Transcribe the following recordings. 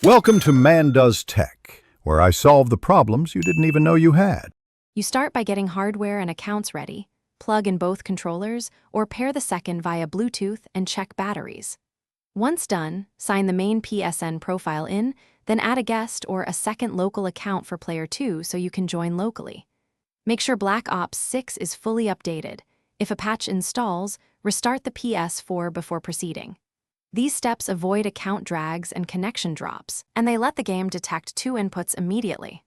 Welcome to Man Does Tech, where I solve the problems you didn't even know you had. You start by getting hardware and accounts ready, plug in both controllers, or pair the second via Bluetooth and check batteries. Once done, sign the main PSN profile in, then add a guest or a second local account for player 2 so you can join locally. Make sure Black Ops 6 is fully updated. If a patch installs, restart the Ps4 before proceeding. These steps avoid account drags and connection drops, and they let the game detect 2 inputs immediately.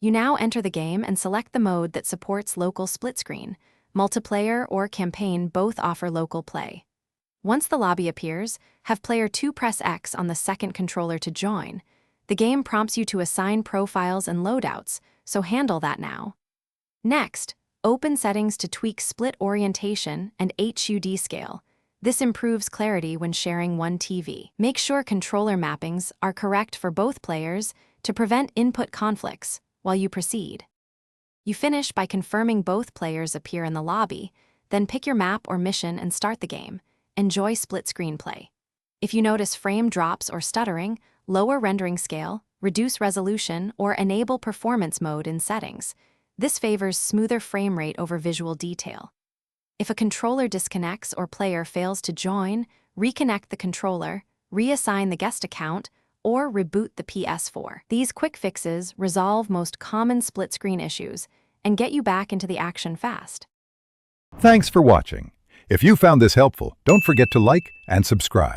You now enter the game and select the mode that supports local split screen. Multiplayer or campaign both offer local play. Once the lobby appears, have player 2 press X on the second controller to join. The game prompts you to assign profiles and loadouts, so handle that now. Next, open settings to tweak split orientation and HUD scale. This improves clarity when sharing one TV. Make sure controller mappings are correct for both players to prevent input conflicts while you proceed. You finish by confirming both players appear in the lobby, then pick your map or mission and start the game. Enjoy split screen play. If you notice frame drops or stuttering, lower rendering scale, reduce resolution, or enable performance mode in settings. This favors smoother frame rate over visual detail. If a controller disconnects or player fails to join, reconnect the controller, reassign the guest account, or reboot the Ps4. These quick fixes resolve most common split-screen issues and get you back into the action fast. Thanks for watching. If you found this helpful, don't forget to like and subscribe.